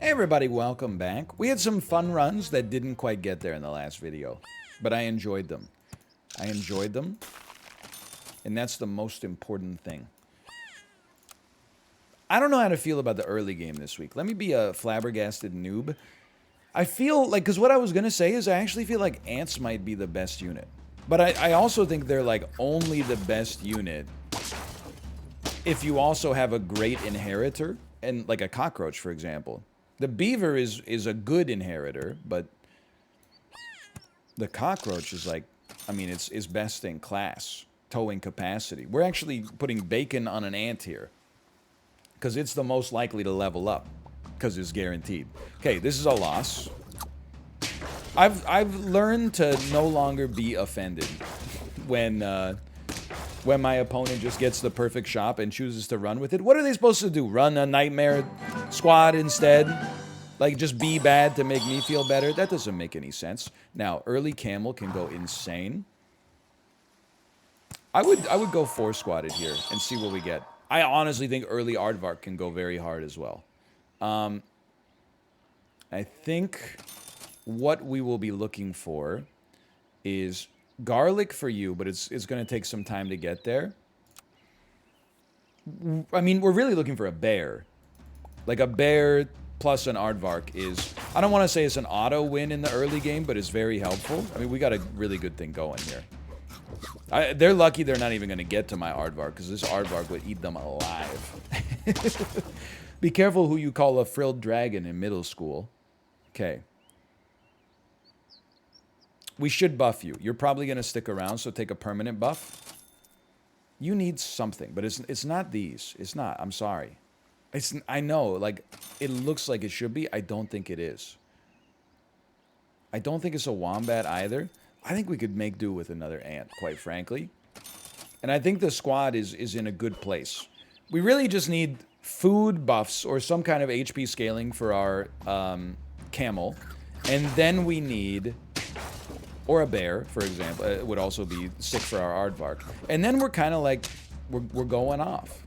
Hey everybody, welcome back. We had some fun runs that didn't quite get there in the last video, but I enjoyed them. And that's the most important thing. I don't know how to feel about the early game this week. Let me be a flabbergasted noob. I feel like, because what I was going to say is I actually feel like ants might be the best unit. But I also think they're like only the best unit if you also have a great inheritor, and like a cockroach, for example. The beaver is a good inheritor, but the cockroach is like, I mean, it's best in class. Towing capacity. We're actually putting bacon on an ant here, because it's the most likely to level up, because it's guaranteed. Okay, this is a loss. I've learned to no longer be offended when my opponent just gets the perfect shot and chooses to run with it. What are they supposed to do? Run a nightmare squad instead? Like, just be bad to make me feel better? That doesn't make any sense. Now, early camel can go insane. I would go 4-squatted here and see what we get. I honestly think early aardvark can go very hard as well. I think what we will be looking for is garlic for you, but it's going to take some time to get there. I mean, we're really looking for a bear. Like a bear plus an aardvark is, I don't want to say it's an auto win in the early game, but it's very helpful. I mean, we got a really good thing going here. They're lucky they're not even going to get to my aardvark, because this aardvark would eat them alive. Be careful who you call a frilled dragon in middle school. Okay. We should buff you. You're probably going to stick around, so take a permanent buff. You need something, but it's not these. It's not. I'm sorry. I know, like, it looks like it should be. I don't think it is. I don't think it's a wombat either. I think we could make do with another ant, quite frankly. And I think the squad is in a good place. We really just need food buffs or some kind of HP scaling for our camel. And then we need, or a bear, for example. It would also be sick for our aardvark. And then we're kind of like, we're going off.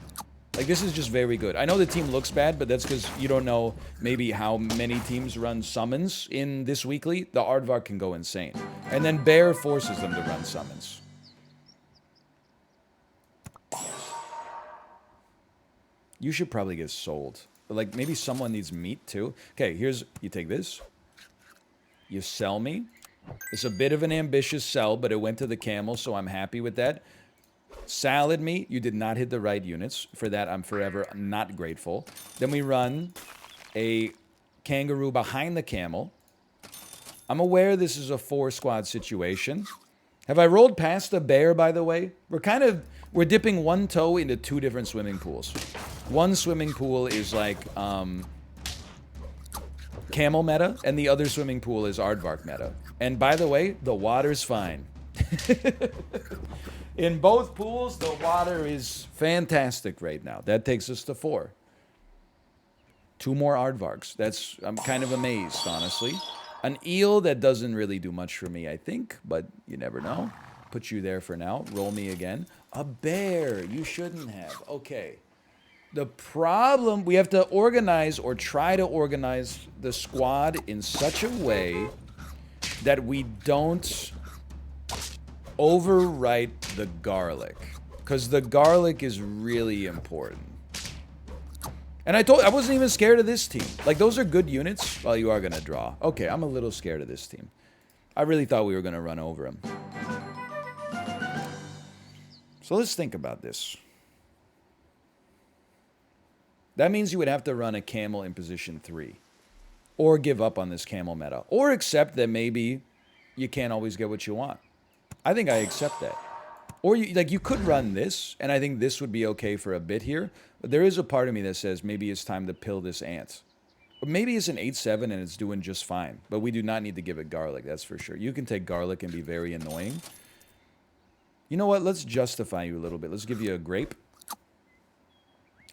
Like, this is just very good. I know the team looks bad, but that's because you don't know maybe how many teams run summons in this weekly. The aardvark can go insane. And then bear forces them to run summons. You should probably get sold. But like, maybe someone needs meat too. Okay, here's, you take this. You sell me. It's a bit of an ambitious sell, but it went to the camel, so I'm happy with that. Salad me. You did not hit the right units. For that, I'm forever not grateful. Then we run a kangaroo behind the camel. I'm aware this is a 4-squad situation. Have I rolled past the bear, by the way? We're dipping one toe into 2 different swimming pools. One swimming pool is like camel meta, and the other swimming pool is aardvark meta. And by the way, the water's fine. In both pools, the water is fantastic right now. That takes us to 4. 2 more aardvarks. I'm kind of amazed, honestly. An eel that doesn't really do much for me, I think, but you never know. Put you there for now. Roll me again. A bear. You shouldn't have. Okay. The problem, we have to organize or try to organize the squad in such a way that we don't overwrite the garlic, because the garlic is really important. And I wasn't even scared of this team. Like, those are good units. Well, you are going to draw. Okay, I'm a little scared of this team. I really thought we were going to run over him. So let's think about this. That means you would have to run a camel in position 3. Or give up on this camel meta. Or accept that maybe you can't always get what you want. I think I accept that. Or you could run this, and I think this would be okay for a bit here. But there is a part of me that says maybe it's time to pill this ant. Or maybe it's an 8-7 and it's doing just fine. But we do not need to give it garlic, that's for sure. You can take garlic and be very annoying. You know what? Let's justify you a little bit. Let's give you a grape.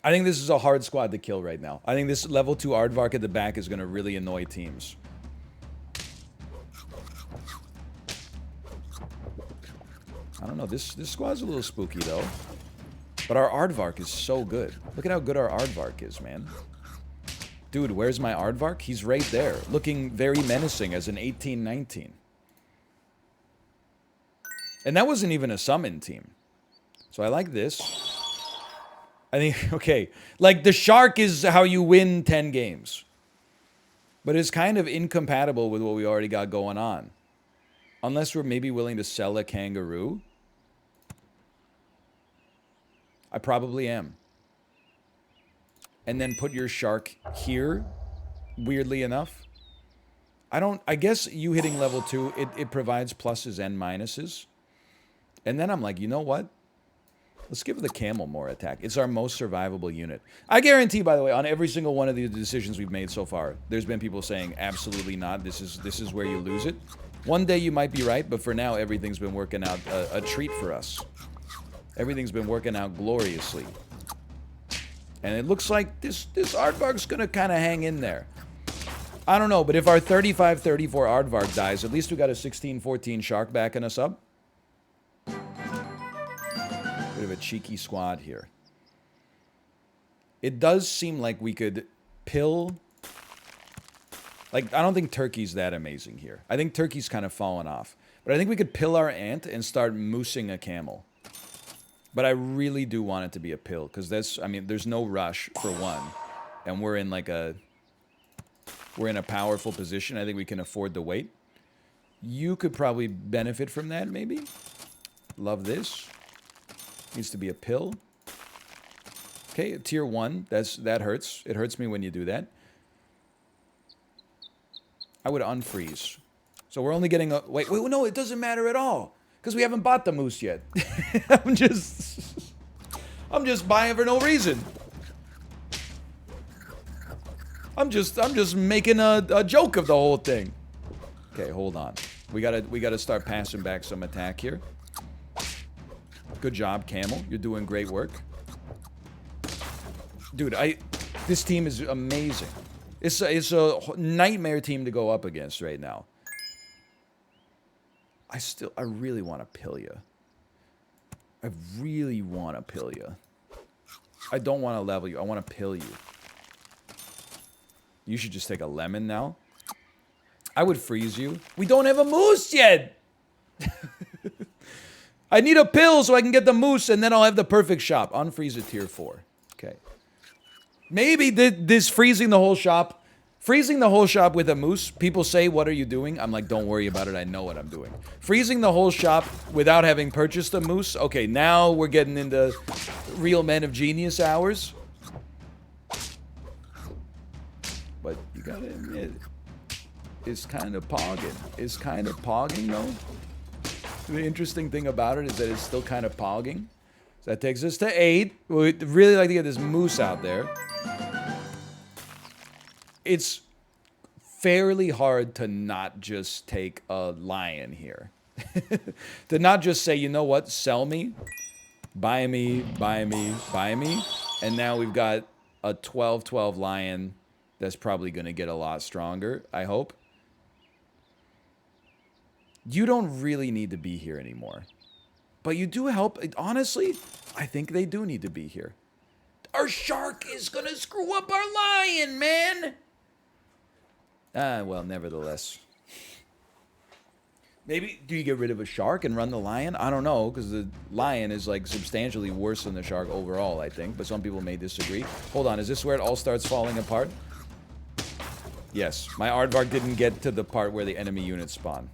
I think this is a hard squad to kill right now. I think this level 2 aardvark at the back is going to really annoy teams. I don't know. This squad's a little spooky, though. But our aardvark is so good. Look at how good our aardvark is, man. Dude, where's my Aardvark? He's right there, looking very menacing as an 18-19. And that wasn't even a summon team. So I like this. I think, okay, like the shark is how you win 10 games. But it's kind of incompatible with what we already got going on. Unless we're maybe willing to sell a kangaroo. I probably am. And then put your shark here, weirdly enough. I guess you hitting level 2, it provides pluses and minuses. And then I'm like, you know what? Let's give the camel more attack. It's our most survivable unit. I guarantee, by the way, on every single one of the decisions we've made so far, there's been people saying, absolutely not, this is where you lose it. One day you might be right, but for now, everything's been working out a treat for us. Everything's been working out gloriously. And it looks like this Aardvark's gonna kind of hang in there. I don't know, but if our 35-34 Aardvark dies, at least we got a 16-14 shark backing us up. Bit of a cheeky squad here. It does seem like we could pill... Like, I don't think Turkey's that amazing here. I think Turkey's kind of fallen off. But I think we could pill our ant and start moosing a camel. But I really do want it to be a pill. Because that's... I mean, there's no rush, for one. And we're in, like, a... We're in a powerful position. I think we can afford the wait. You could probably benefit from that, maybe? Love this. Needs to be a pill. Okay, tier 1. That hurts. It hurts me when you do that. I would unfreeze. So we're only getting a... Wait, no, it doesn't matter at all. Because we haven't bought the moose yet. I'm just buying for no reason. I'm just making a joke of the whole thing. Okay, hold on. We gotta start passing back some attack here. Good job, Camel. You're doing great work. Dude, this team is amazing. It's a nightmare team to go up against right now. I really want to pill you. I really want to pill you. I don't want to level you. I want to pill you. You should just take a lemon now. I would freeze you. We don't have a moose yet! I need a pill so I can get the moose, and then I'll have the perfect shop. Unfreeze at tier 4. Okay. Maybe this freezing the whole shop... Freezing the whole shop with a moose, people say, what are you doing? I'm like, don't worry about it, I know what I'm doing. Freezing the whole shop without having purchased a moose? Okay, now we're getting into real men of genius hours. But you gotta admit, it's kind of pogging. It's kind of pogging, though. The interesting thing about it is that it's still kind of pogging. So that takes us to 8. We'd really like to get this moose out there. It's fairly hard to not just take a lion here. To not just say, you know what, sell me, buy me, buy me, buy me. And now we've got a 12-12 lion that's probably going to get a lot stronger, I hope. You don't really need to be here anymore. But you do help. Honestly, I think they do need to be here. Our shark is going to screw up our lion, man. Well, nevertheless. Maybe, do you get rid of a shark and run the lion? I don't know, because the lion is, like, substantially worse than the shark overall, I think. But some people may disagree. Hold on, is this where it all starts falling apart? Yes, my Aardvark didn't get to the part where the enemy units spawn.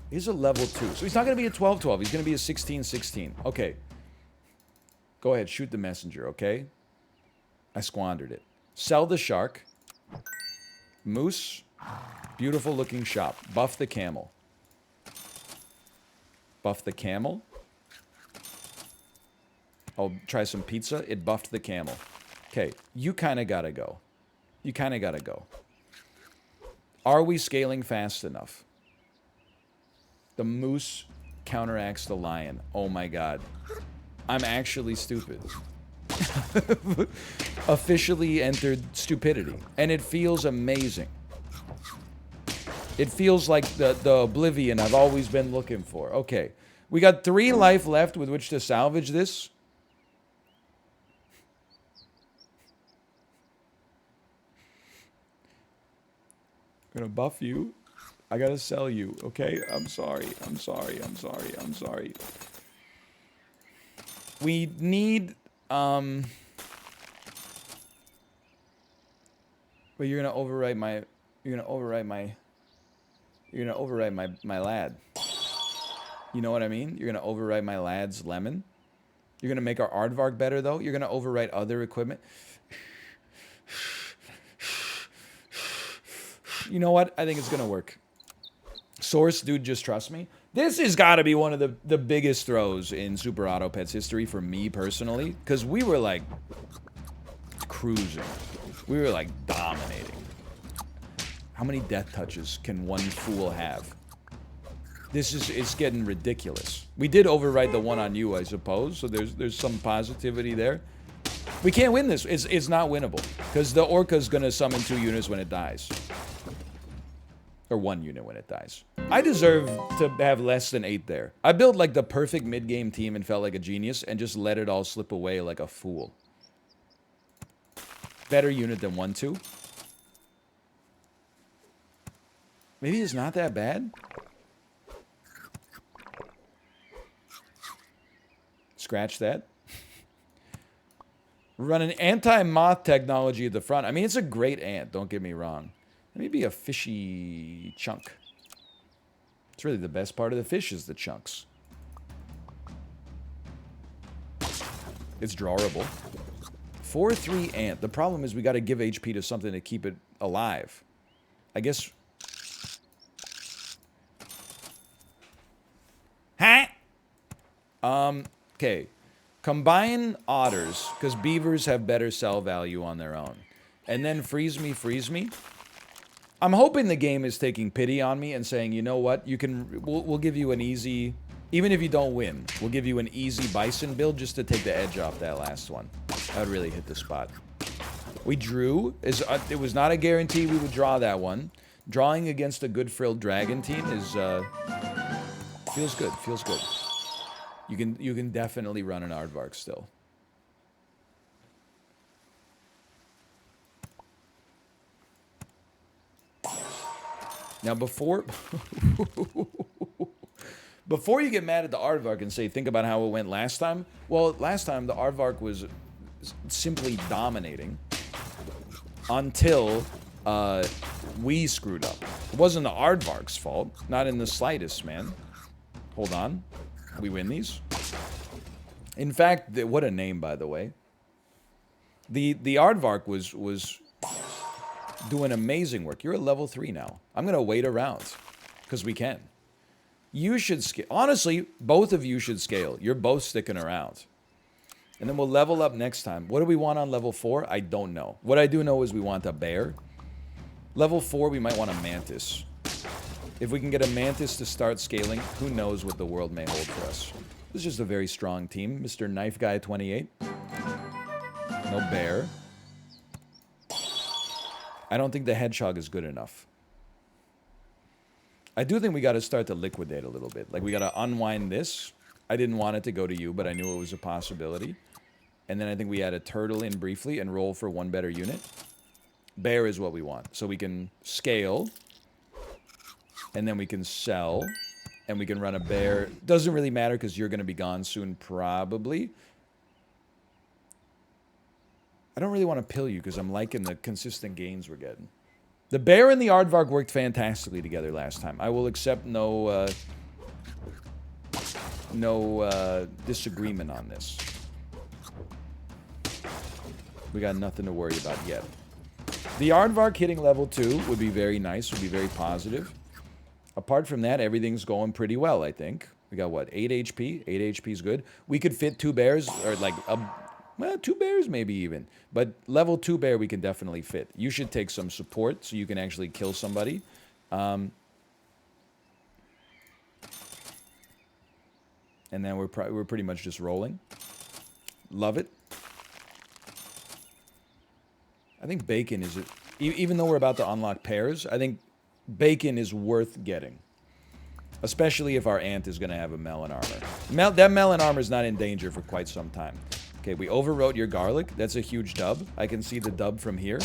He's a level 2. So he's not going to be a 12-12. He's going to be a 16-16. Okay. Go ahead, shoot the messenger, okay? I squandered it. Sell the shark. Moose. Beautiful looking shop. Buff the camel. Buff the camel. I'll try some pizza. It buffed the camel. Okay, you kind of gotta go. You kind of gotta go. Are we scaling fast enough? The moose counteracts the lion. Oh my god. I'm actually stupid. Officially entered stupidity. And it feels amazing. It feels like the oblivion I've always been looking for. Okay. We got 3 life left with which to salvage this. gonna buff you. I gotta sell you, okay? I'm sorry. We need, but you're gonna overwrite my lad. You know what I mean? You're gonna overwrite my lad's lemon. You're gonna make our aardvark better though. You're gonna overwrite other equipment. You know what? I think it's gonna work. Source, dude, just trust me. This has got to be one of the biggest throws in Super Auto Pets history for me personally, because we were like cruising. We were like dominating. How many death touches can one fool have? It's getting ridiculous. We did overwrite the one on you, I suppose, so there's some positivity there. We can't win this. It's not winnable, because the Orca's gonna summon 2 units when it dies. Or 1 unit when it dies. I deserve to have less than 8 there. I built like the perfect mid-game team and felt like a genius and just let it all slip away like a fool. Better unit than 1-2. Maybe it's not that bad. Scratch that. We're running anti-moth technology at the front. I mean, it's a great ant, don't get me wrong. Maybe a fishy chunk. It's really the best part of the fish is the chunks. It's drawable. 4-3 ant. The problem is we got to give HP to something to keep it alive. I guess... Huh? Okay. Combine otters, because beavers have better sell value on their own. And then freeze me. I'm hoping the game is taking pity on me and saying, you know what, we'll give you an easy, even if you don't win, we'll give you an easy bison build just to take the edge off that last one. That would really hit the spot. We drew. It was not a guarantee we would draw that one. Drawing against a good frilled dragon team is, feels good. You can definitely run an aardvark still. Now, before you get mad at the aardvark and say, think about how it went last time. Well, last time, the aardvark was simply dominating until we screwed up. It wasn't the aardvark's fault. Not in the slightest, man. Hold on. We win these. In fact, what a name, by the way. The aardvark was doing amazing work. You're at level 3 now. I'm going to wait around because we can. You should scale. Honestly, both of you should scale. You're both sticking around. And then we'll level up next time. What do we want on level 4? I don't know. What I do know is we want a bear. Level 4, we might want a mantis. If we can get a mantis to start scaling, who knows what the world may hold for us. This is just a very strong team. Mr. Knife Guy 28. No bear. I don't think the hedgehog is good enough. I do think we got to start to liquidate a little bit. Like, we got to unwind this. I didn't want it to go to you, but I knew it was a possibility. And then I think we add a turtle in briefly and roll for 1 better unit. Bear is what we want. So we can scale. And then we can sell. And we can run a bear. Doesn't really matter because you're going to be gone soon, probably. I don't really want to pill you because I'm liking the consistent gains we're getting. The bear and the aardvark worked fantastically together last time. I will accept no disagreement on this. We got nothing to worry about yet. The aardvark hitting level 2 would be very nice, would be very positive. Apart from that, everything's going pretty well, I think. We got, what, 8 HP? 8 HP is good. We could fit 2 bears, or like, well, 2 bears maybe even. But level 2 bear we can definitely fit. You should take some support so you can actually kill somebody. And then we're pretty much just rolling. Love it. I think bacon is... Even though we're about to unlock pairs, I think bacon is worth getting. Especially if our ant is going to have a melon armor. That melon armor is not in danger for quite some time. Okay, we overwrote your garlic. That's a huge dub. I can see the dub from here.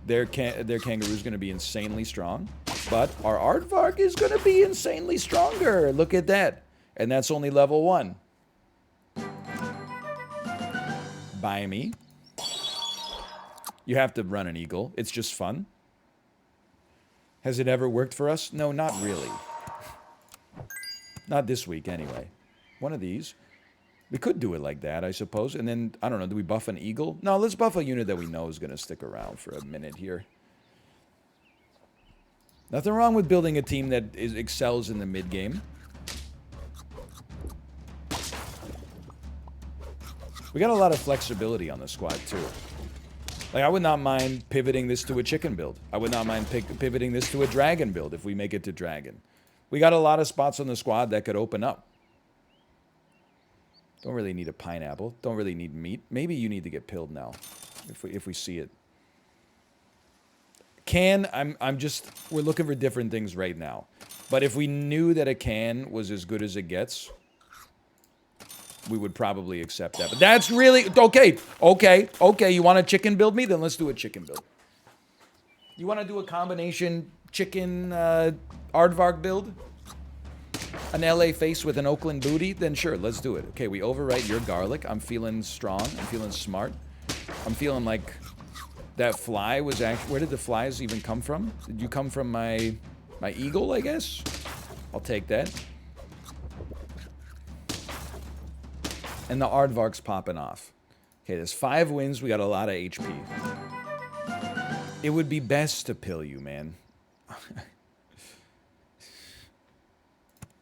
Their kangaroo's going to be insanely strong. But our aardvark is going to be insanely stronger. Look at that. And that's only level 1. Buy me. You have to run an eagle. It's just fun. Has it ever worked for us? No, not really. Not this week, anyway. One of these. We could do it like that, I suppose. And then, I don't know, do we buff an eagle? No, let's buff a unit that we know is going to stick around for a minute here. Nothing wrong with building a team that excels in the mid-game. We got a lot of flexibility on the squad, too. Like, I would not mind pivoting this to a chicken build. I would not mind pivoting this to a dragon build if we make it to dragon. We got a lot of spots on the squad that could open up. Don't really need a pineapple. Don't really need meat. Maybe you need to get pilled now, if we see it. We're looking for different things right now. But if we knew that a can was as good as it gets, we would probably accept that. But that's really, okay. You want a chicken build me? Then let's do a chicken build. You want to do a combination chicken aardvark build? An LA face with an Oakland booty? Then sure, let's do it. Okay, we overwrite your garlic. I'm feeling strong. I'm feeling smart. I'm feeling like that fly was actually... Where did the flies even come from? Did you come from my eagle, I guess? I'll take that. And the aardvark's popping off. Okay, there's 5 wins. We got a lot of HP. It would be best to pill you, man.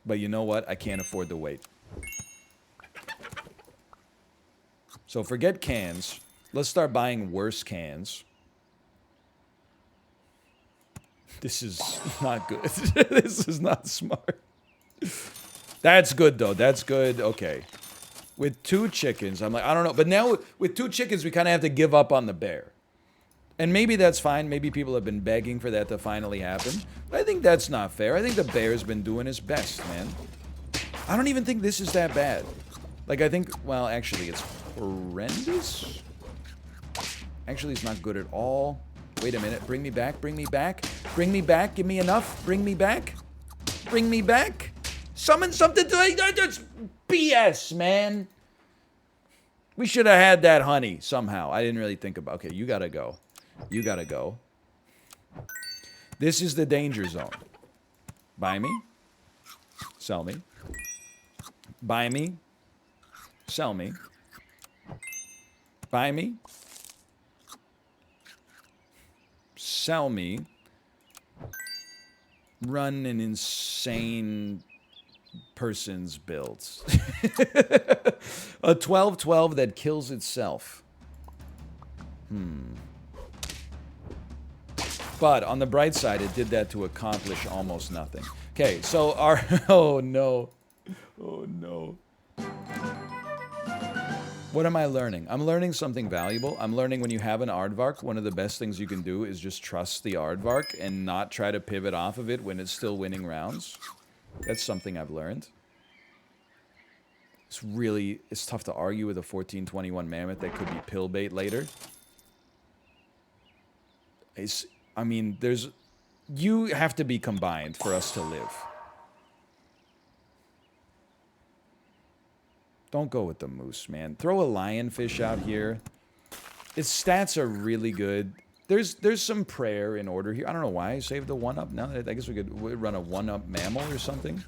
But you know what? I can't afford to wait. So forget cans. Let's start buying worse cans. This is not good. This is not smart. That's good, though. That's good. Okay. With 2 chickens, I'm like, I don't know. But now with 2 chickens, we kind of have to give up on the bear. And maybe that's fine. Maybe people have been begging for that to finally happen. But I think that's not fair. I think the bear's been doing his best, man. I don't even think this is that bad. Like, I think, well, actually, it's horrendous. Actually, it's not good at all. Wait a minute. Bring me back. Bring me back. Bring me back. Give me enough. Bring me back. Bring me back. Summon something to... That's BS, man. We should have had that honey somehow. I didn't really think about... Okay, you gotta go. You gotta go. This is the danger zone. Buy me. Sell me. Buy me. Sell me. Buy me. Sell me. Run an insane person's builds. A 12-12 that kills itself. But on the bright side, it did that to accomplish almost nothing. Okay, so our... Oh, no. Oh, no. What am I learning? I'm learning something valuable. I'm learning when you have an aardvark, one of the best things you can do is just trust the aardvark and not try to pivot off of it when it's still winning rounds. That's something I've learned. It's tough to argue with a 1421 mammoth that could be pill bait later. I mean, you have to be combined for us to live. Don't go with the moose, man. Throw a lionfish out here. Its stats are really good. There's some prayer in order here. I don't know why I saved the 1-up. Now I guess we could run a 1-up mammal or something.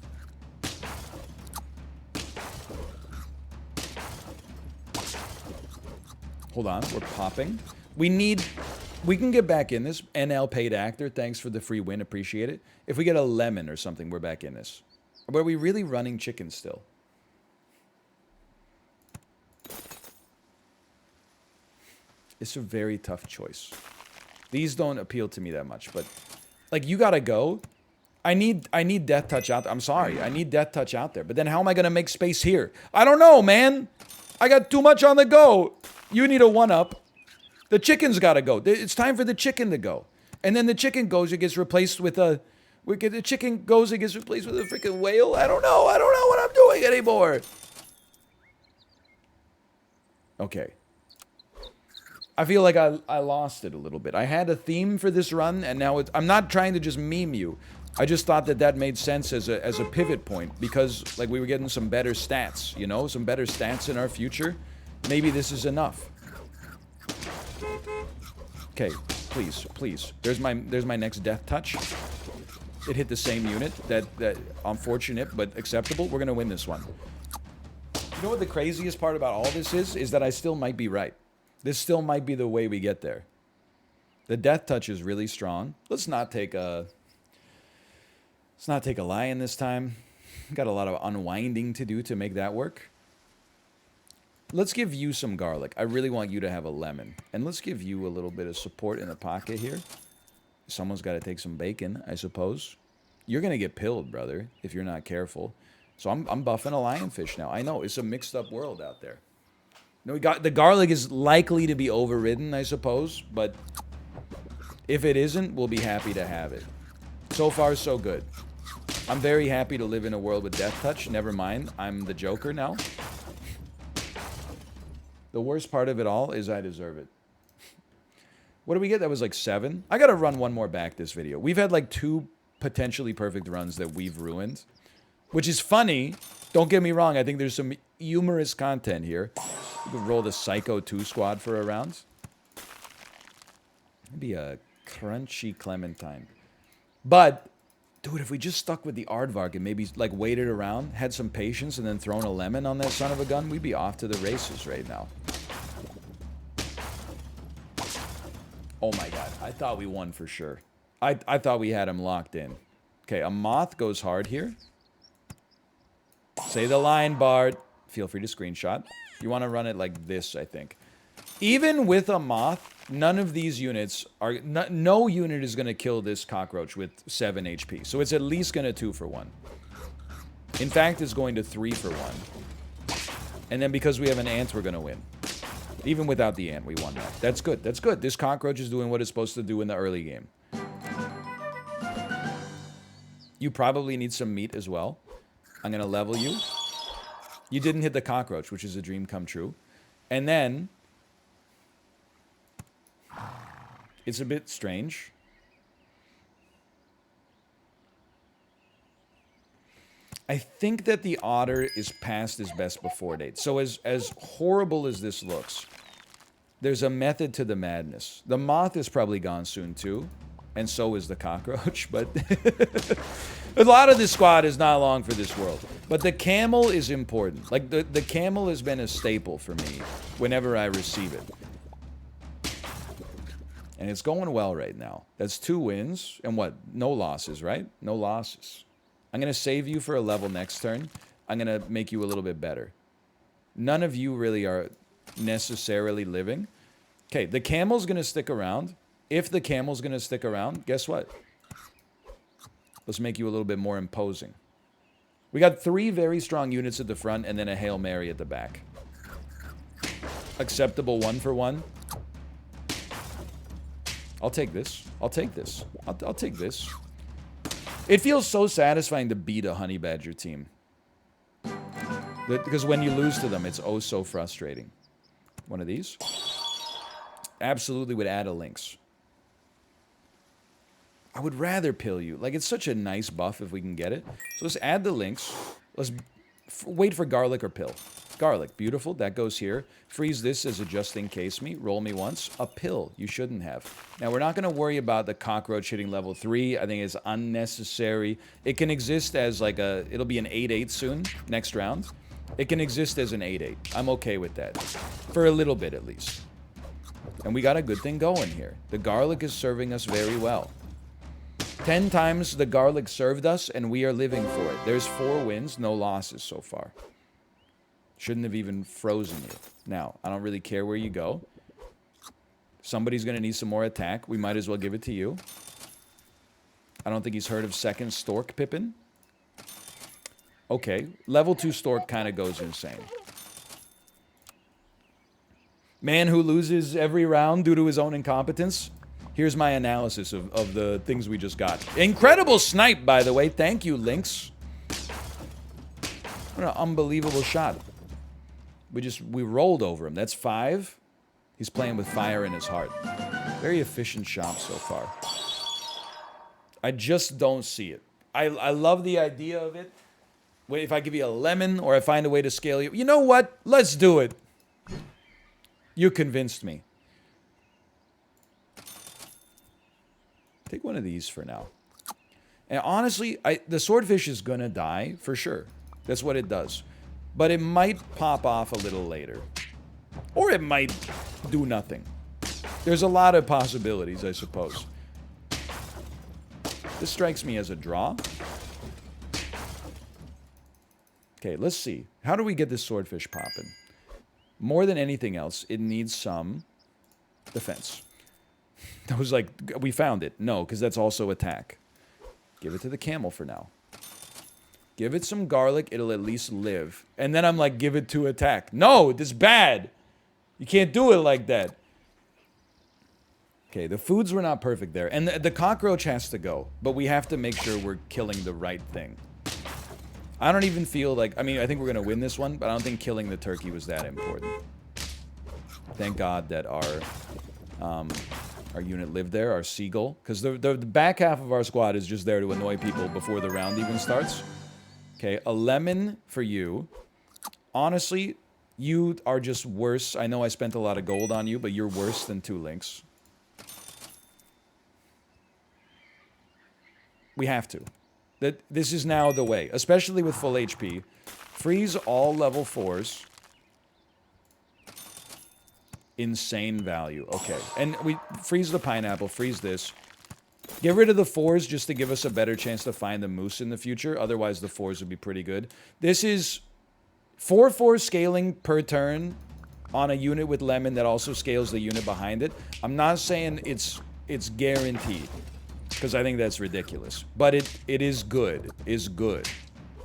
Hold on, we're popping. We can get back in this. NL paid actor, thanks for the free win, appreciate it. If we get a lemon or something, we're back in this. But are we really running chicken still? It's a very tough choice. These don't appeal to me that much, but like you gotta go. I need Death Touch out there. I'm sorry, I need Death Touch out there. But then how am I gonna make space here? I don't know, man. I got too much on the go. You need a 1-up. The chicken's gotta go. It's time for the chicken to go. And then the chicken goes, it gets replaced with a... The chicken goes, it gets replaced with a freaking whale. I don't know what I'm doing anymore. Okay. I feel like I lost it a little bit. I had a theme for this run, and now I'm not trying to just meme you. I just thought that that made sense as a pivot point, because like we were getting some better stats, you know, some better stats in our future. Maybe this is enough. Okay, please, please. There's my next death touch. It hit the same unit. That unfortunate but acceptable. We're gonna win this one. You know what the craziest part about all this is that I still might be right. This still might be the way we get there. The death touch is really strong. Let's not take a lion this time. Got a lot of unwinding to do to make that work. Let's give you some garlic. I really want you to have a lemon. And let's give you a little bit of support in the pocket here. Someone's got to take some bacon, I suppose. You're going to get pilled, brother, if you're not careful. So I'm buffing a lionfish now. I know, it's a mixed up world out there. No, we got the garlic is likely to be overridden, I suppose, but if it isn't, we'll be happy to have it. So far, so good. I'm very happy to live in a world with death touch. Never mind, I'm the Joker now. The worst part of it all is I deserve it. What did we get? That was like 7. I gotta run one more back this video. We've had like 2 potentially perfect runs that we've ruined, which is funny. Don't get me wrong. I think there's some humorous content here. We could roll the Psycho 2 squad for a round. Maybe a crunchy Clementine. But, dude, if we just stuck with the Aardvark and maybe like waited around, had some patience, and then thrown a lemon on that son of a gun, we'd be off to the races right now. Oh my god, I thought we won for sure. I thought we had him locked in. Okay, a moth goes hard here. Say the line, Bard. Feel free to screenshot. You want to run it like this, I think. Even with a moth, none of these units are... No unit is going to kill this cockroach with 7 HP. So it's at least going to 2 for 1. In fact, it's going to 3 for 1. And then because we have an ant, we're going to win. Even without the ant, we won that. That's good. That's good. This cockroach is doing what it's supposed to do in the early game. You probably need some meat as well. I'm going to level you. You didn't hit the cockroach, which is a dream come true. And then... It's a bit strange. I think that the otter is past his best before date. So as horrible as this looks, there's a method to the madness. The moth is probably gone soon too, and so is the cockroach, but a lot of this squad is not long for this world. But the camel is important. Like, the camel has been a staple for me whenever I receive it. And it's going well right now. That's 2 wins, and what? No losses, right? No losses. I'm going to save you for a level next turn. I'm going to make you a little bit better. None of you really are necessarily living. Okay, the camel's going to stick around. If the camel's going to stick around, guess what? Let's make you a little bit more imposing. We got 3 very strong units at the front and then a Hail Mary at the back. Acceptable 1 for 1. I'll take this. I'll take this. I'll take this. It feels so satisfying to beat a honey badger team. Because when you lose to them, it's oh so frustrating. One of these. Absolutely would add a lynx. I would rather pill you. Like, it's such a nice buff if we can get it. So let's add the lynx. Let's wait for garlic or pill. Garlic, beautiful. That goes here. Freeze this as a just-in-case me. Roll me once. A pill. You shouldn't have. Now, we're not going to worry about the cockroach hitting level 3. I think it's unnecessary. It can exist as like a... It'll be an 8-8 soon, next round. It can exist as an 8-8. I'm okay with that. For a little bit, at least. And we got a good thing going here. The garlic is serving us very well. 10 times the garlic served us, and we are living for it. There's 4 wins, no losses so far. Shouldn't have even frozen you. Now, I don't really care where you go. Somebody's going to need some more attack. We might as well give it to you. I don't think he's heard of second Stork Pippin. Okay, level 2 Stork kind of goes insane. Man who loses every round due to his own incompetence. Here's my analysis of the things we just got. Incredible snipe, by the way. Thank you, Lynx. What an unbelievable shot. We rolled over him. That's 5. He's playing with fire in his heart. Very efficient shop so far. I just don't see it. I love the idea of it. Wait, if I give you a lemon or I find a way to scale you. You know what? Let's do it. You convinced me. Take one of these for now. And honestly, the swordfish is gonna die for sure. That's what it does. But it might pop off a little later. Or it might do nothing. There's a lot of possibilities, I suppose. This strikes me as a draw. Okay, let's see. How do we get this swordfish popping? More than anything else, it needs some defense. I was like, we found it. No, because that's also attack. Give it to the camel for now. Give it some garlic, it'll at least live. And then I'm like, give it to attack. No, this is bad. You can't do it like that. Okay, the foods were not perfect there. And the cockroach has to go. But we have to make sure we're killing the right thing. I don't even feel like... I mean, I think we're going to win this one, but I don't think killing the turkey was that important. Thank God that our unit lived there, our seagull. Because the back half of our squad is just there to annoy people before the round even starts. Okay, a lemon for you. Honestly, you are just worse. I know I spent a lot of gold on you, but you're worse than 2 links. We have to. This is now the way, especially with full HP. Freeze all level 4s. Insane value. Okay, and we freeze the pineapple, freeze this. Get rid of the 4s just to give us a better chance to find the moose in the future. Otherwise, the 4s would be pretty good. This is 4/4 scaling per turn on a unit with lemon that also scales the unit behind it. I'm not saying it's guaranteed, because I think that's ridiculous. But it is good. Is good.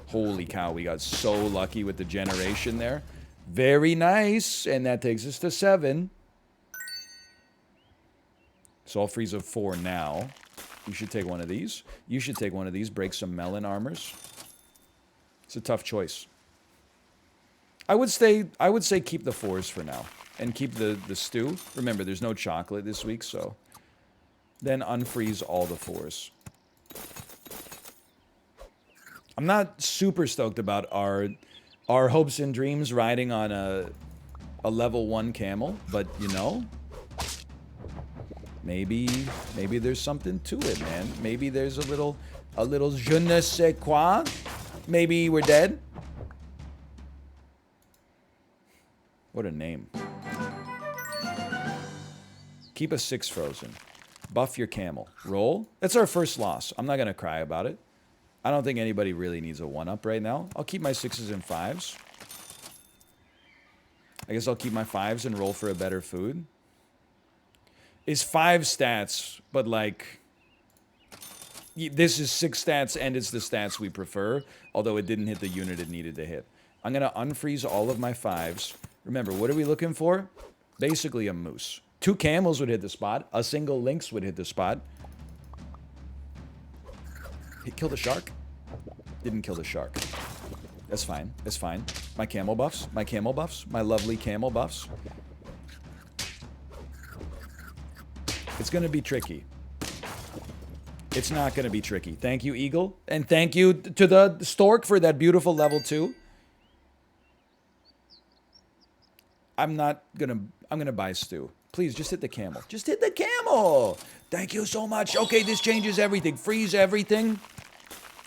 Holy cow, we got so lucky with the generation there. Very nice. And that takes us to 7. So I'll freeze a 4 now. You should take one of these. You should take one of these. Break some melon armors. It's a tough choice. I would say keep the 4s for now. And keep the stew. Remember, there's no chocolate this week, so... Then unfreeze all the 4s. I'm not super stoked about our hopes and dreams riding on a level 1 camel, but you know, maybe there's something to it, man. Maybe there's a little je ne sais quoi. Maybe we're dead. What a name. Keep a 6 frozen. Buff your camel. Roll. That's our first loss. I'm not going to cry about it. I don't think anybody really needs a 1-up right now. I'll keep my 6s and 5s. I guess I'll keep my 5s and roll for a better food. It's 5 stats, but like... This is 6 stats and it's the stats we prefer. Although it didn't hit the unit it needed to hit. I'm going to unfreeze all of my 5s. Remember, what are we looking for? Basically a moose. 2 camels would hit the spot. A single lynx would hit the spot. He killed the shark? Didn't kill the shark. That's fine. That's fine. My camel buffs. My camel buffs. My lovely camel buffs. It's going to be tricky. It's not going to be tricky. Thank you, Eagle. And thank you to the stork for that beautiful level 2. I'm gonna buy stew. Please, just hit the camel. Just hit the camel! Thank you so much. Okay, this changes everything. Freeze everything.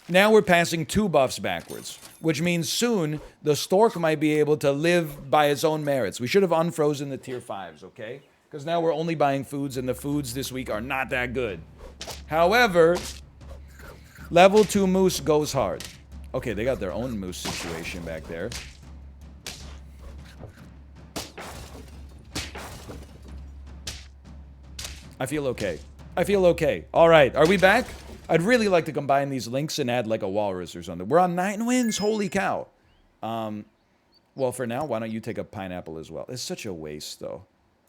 Now we're passing 2 buffs backwards, which means soon the stork might be able to live by its own merits. We should have unfrozen the tier 5s, okay? Because now we're only buying foods, and the foods this week are not that good. However, level 2 moose goes hard. Okay, they got their own moose situation back there. I feel okay. I feel okay. All right, are we back? I'd really like to combine these links and add like a walrus or something. We're on 9 wins. Holy cow. Well, for now, why don't you take a pineapple as well? It's such a waste, though.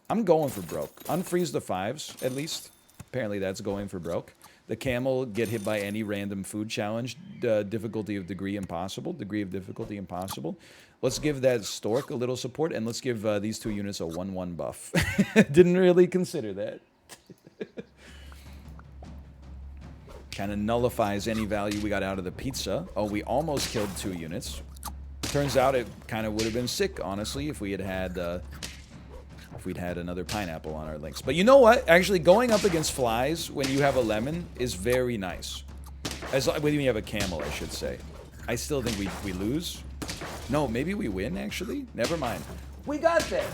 I'm going for broke. Unfreeze the 5s, at least. Apparently that's going for broke. The camel, get hit by any random food challenge. Difficulty of degree impossible. Degree of difficulty impossible. Let's give that stork a little support, and let's give these 2 units a 1-1 buff. Didn't really consider that. Kind of nullifies any value we got out of the pizza. Oh, we almost killed 2 units. Turns out it kind of would have been sick, honestly, if we had had... if we'd had another pineapple on our links. But you know what? Actually, going up against flies when you have a lemon is very nice. When you have a camel, I should say. I still think we lose. No, maybe we win, actually. Never mind. We got there.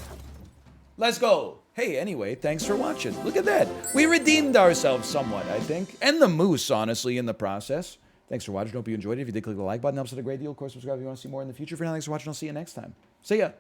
Let's go. Hey, anyway, thanks for watching. Look at that. We redeemed ourselves somewhat, I think. And the moose, honestly, in the process. Thanks for watching. Hope you enjoyed it. If you did, click the like button. Helps out a great deal. Of course, subscribe if you want to see more in the future. For now, thanks for watching. I'll see you next time. See ya.